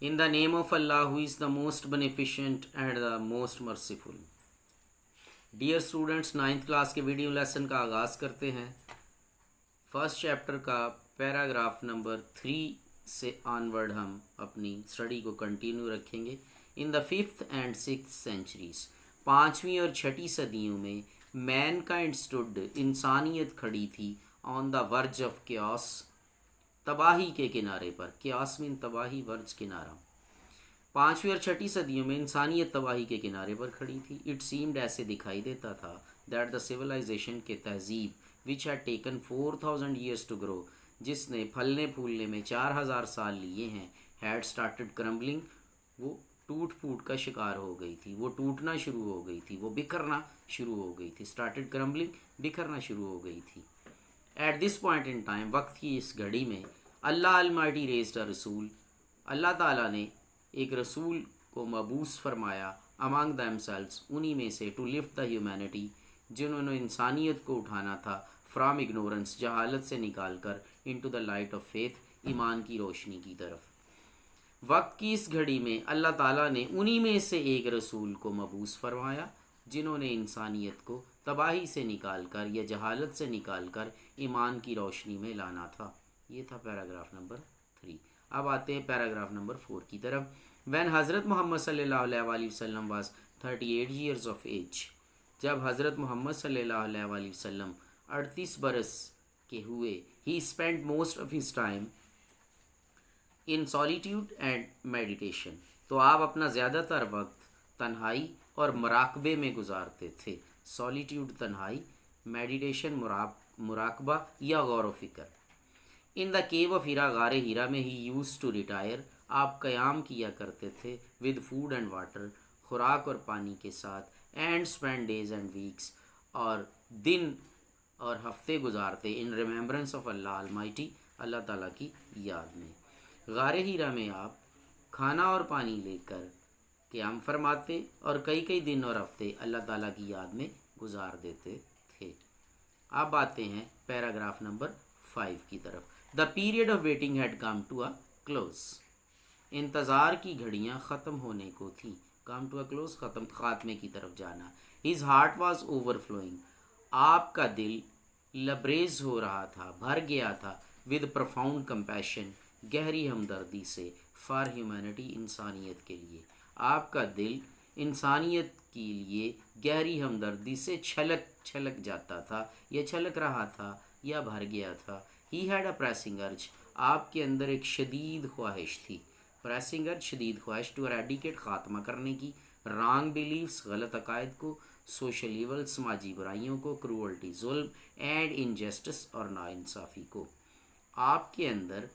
In the name of Allah, who is the most beneficent and the most merciful. Dear students, 9th class के video lesson का आगाज़ करते हैं। First chapter का paragraph number 3 से onward हम अपनी स्टडी को कंटिन्यू रखेंगे। In the 5th and 6th centuries, 5वीं और 6ठी सदियों में मैनकाइंड स्टूड, इंसानियत खड़ी थी, ऑन द वर्ज ऑफ क्यास, तबाही के किनारे पर। क्यास मीन तबाही, वर्ज किनारा। 5वीं और 6ठी सदियों में इंसानियत तबाही के किनारे पर खड़ी थी। इट सीम्ड, ऐसे दिखाई देता था, दैट द सिविलाइजेशन के तहजीब which had taken 4000 years to grow, जिसने फलने फूलने में 4000 साल लिए हैं, हैड स्टार्टेड क्रम्बलिंग, वो टूट फूट का शिकार हो गई थी, वो टूटना शुरू हो गई थी, वो बिखरना शुरू हो गई थी। स्टार्टेड क्रम्बलिंग, बिखरना शुरू हो गई थी। At this point in time, वक्त की इस घड़ी में, अल्लाह अलमाइटी रेज्ड अ रसूल, अल्लाह ताला ने एक रसूल को मबूस फरमाया, अमंग दैमसेल्व्स, उन्हीं में से, टू लिफ्ट द ह्यूमैनिटी, जिन्होंने इंसानियत को उठाना था, फ्रॉम इग्नोरेंस, जहालत से निकाल कर, into the light of faith, ईमान की रोशनी की तरफ। वक्त की इस घड़ी में अल्लाह ताला ने उन्हीं में से एक रसूल को मबूस फरमाया, जिन्होंने इंसानियत को तबाही से निकाल कर या जहालत से निकाल कर ईमान की रोशनी में लाना था। ये था पैराग्राफ नंबर 3। अब आते हैं पैराग्राफ नंबर 4 की तरफ। व्हेन हज़रत मोहम्मद सल्लल्लाहु अलैहि वसल्लम वाज 38 ईयर्स ऑफ एज, जब हज़रत मोहम्मद सल्लल्लाहु अलैहि वसल्लम 38 बरस के हुए, he spend most of his time in solitude and meditation, तो आप अपना ज़्यादातर वक्त तन्हाई और मराकबे में गुजारते थे। सॉलिट्यूड तन्हाई, मेडिटेशन मुराकबा या गौर व फिक्र। इन द केव ऑफ हीरा, गारे हीरा में, ही यूज टू रिटायर, आप क़याम किया करते थे, विद फूड एंड वाटर, खुराक और पानी के साथ, and spend days and weeks, और दिन और हफ्ते गुजारते, in remembrance of Allah almighty, Allah ताला की याद में। गारे हीरा में आप खाना और पानी लेकर क़याम फरमाते और कई कई दिन और हफ्ते अल्लाह ताला की याद में गुजार देते थे। अब आते हैं पैराग्राफ नंबर 5 की तरफ। The period of waiting had come to a close, इंतज़ार की घड़ियाँ ख़त्म होने को थी। कम टू अ क्लोज, ख़त्म, ख़ात्मे की तरफ जाना। हिज हार्ट वाज ओवरफ्लोइंग, आपका दिल लबरेज हो रहा था, भर गया था, विद प्रोफाउंड कंपैशन, गहरी हमदर्दी से, फॉर ह्यूमैनिटी, इंसानियत के लिए। आपका दिल इंसानियत के लिए गहरी हमदर्दी से छलक छलक जाता था, या छलक रहा था, या भर गया था। ही हैड अ प्रेसिंग अर्ज, आपके अंदर एक शदीद ख्वाहिश थी। प्रेसिंग अर्ज, शदीद ख्वाहिश, टू एरेडिकेट, ख़ात्मा करने की, रॉन्ग बिलीव्स, गलत अकायद को, सोशल इवल, समाजी बुराइयों को, क्रूअल्टी, जुल्म, एंड इनजस्टिस, और नाइंसाफ़ी को। आपके अंदर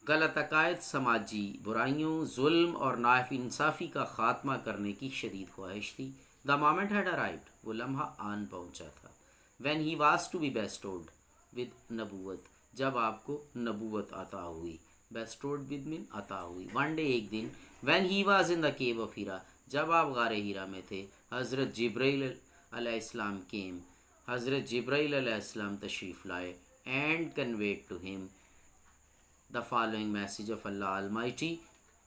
गलत अकायद, समाजी बुराइयों, जुल्म और नाइंसाफ़ी का ख़ात्मा करने की शदीद ख्वाहिश थी। द मोमेंट हैड अराइव्ड, वो लम्हा आन पहुँचा था। When he was to be bestowed with नबूवत, जब आपको नबूवत अता हुई। बेस्टोड विद मीन अता हुई। वन डे, एक दिन, when he was in the cave of Hira, जब आप गारे हीरा में थे, हज़रत जिब्राइल अलैहिस्सलाम केम, हज़रत जिब्राइल अलैहिस्सलाम तशरीफ़ लाए, and conveyed to him the following message of Allah almighty,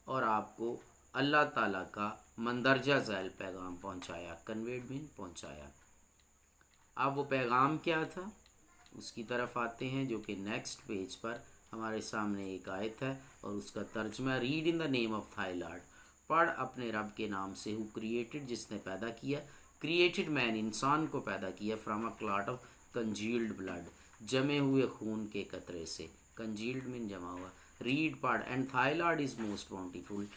और आपको अल्लाह ताला का मंदरजा झैल पैगाम पहुँचाया। कन्वेड मीन पहुँचाया। अब वो पैगाम क्या था, उसकी तरफ आते हैं, जो कि नेक्स्ट पेज पर हमारे सामने एक आयत है, और उसका तर्जमा, read in the name of thigh Lord, पढ़ अपने रब के नाम से, हु क्रिएटेड, जिसने पैदा किया, क्रिएटेड मैन, इंसान को पैदा किया, from a clot of congealed blood, जमे हुए खून के कतरे से। कंजील्ड मीन जमा हुआ। रीड, पढ़, and thy lord is most bountiful,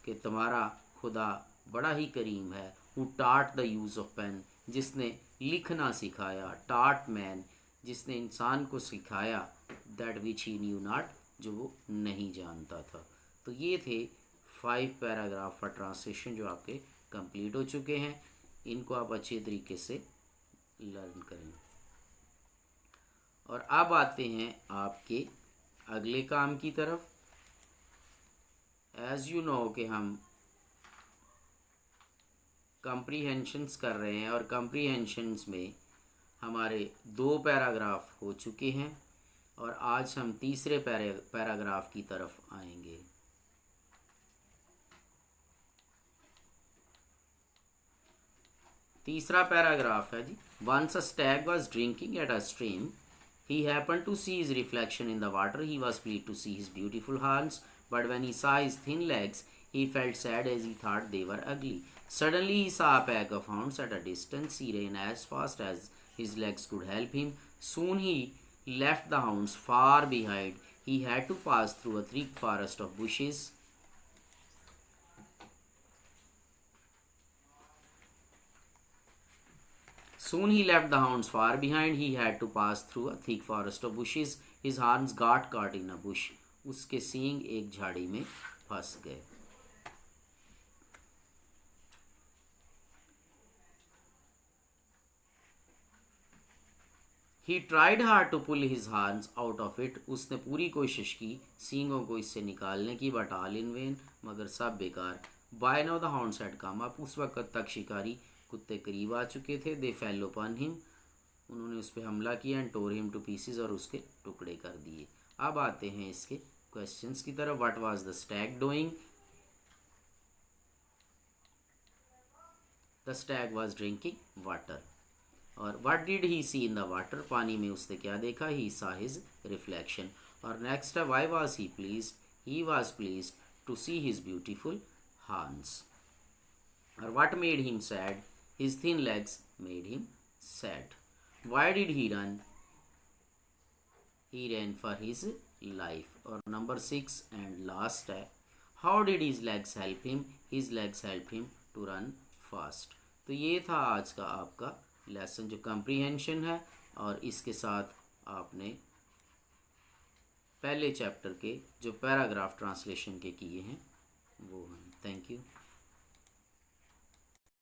कि तुम्हारा खुदा बड़ा ही करीम है, हु टाट द यूज़ ऑफ पेन, जिसने लिखना सिखाया, टाट मैन, जिसने इंसान को सिखाया, that which he new not, जो वो नहीं जानता था। तो ये थे 5 पैराग्राफ का ट्रांसलेशन, जो आपके कंप्लीट हो चुके हैं। इनको आप अच्छे तरीके से लर्न करें। और अब आते हैं आपके अगले काम की तरफ। एज़ यू नो कि हम कम्प्रीहेंशंस कर रहे हैं, और कम्प्रीहेंशंस में हमारे 2 पैराग्राफ हो चुके हैं। اور آج ہم تیسرے پیراگراف کی طرف آئیں گے. تیسرا پیراگراف ہے جی. Once a stag was drinking at a stream. He happened to see his reflection in the water. He was pleased to see his beautiful horns, but when he saw his thin legs, he felt sad as he thought they were ugly. Suddenly he saw a pack of hounds at a distance. He ran as fast as his legs could help him. Soon he left the hounds far behind. He had to pass through a thick forest of bushes. Soon he left the hounds far behind. He had to pass through a thick forest of bushes. His horns got caught in a bush. उसके सींग एक झाड़ी में फंस गए. He tried hard to pull his horns out of it. उसने पूरी कोशिश की सींगों को इससे निकालने की, but all in vain, मगर सब बेकार. By now the hounds had come up. उस वक्त तक शिकारी कुत्ते करीब आ चुके थे. They fell upon him. उन्होंने उस पर हमला किया. And tore him to pieces, और उसके टुकड़े कर दिए. अब आते हैं इसके क्वेश्चंस की तरफ. What was the stag doing? The stag was drinking water. اور what did he see in the water? پانی میں اس نے کیا دیکھا؟ He saw his reflection. اور نیکسٹ ہے why was he pleased? He was pleased to see his beautiful horns. اور what made him sad? His thin legs made him sad. Why did he run? He ran for his life. اور number 6 and last ہے how did his legs help him? His legs helped him to run fast. تو یہ تھا آج کا آپ کا lesson جو کمپریہنشن ہے، اور اس کے ساتھ آپ نے پہلے چیپٹر کے جو پیراگراف ٹرانسلیشن کے کیے ہیں وہ ہیں. Thank you.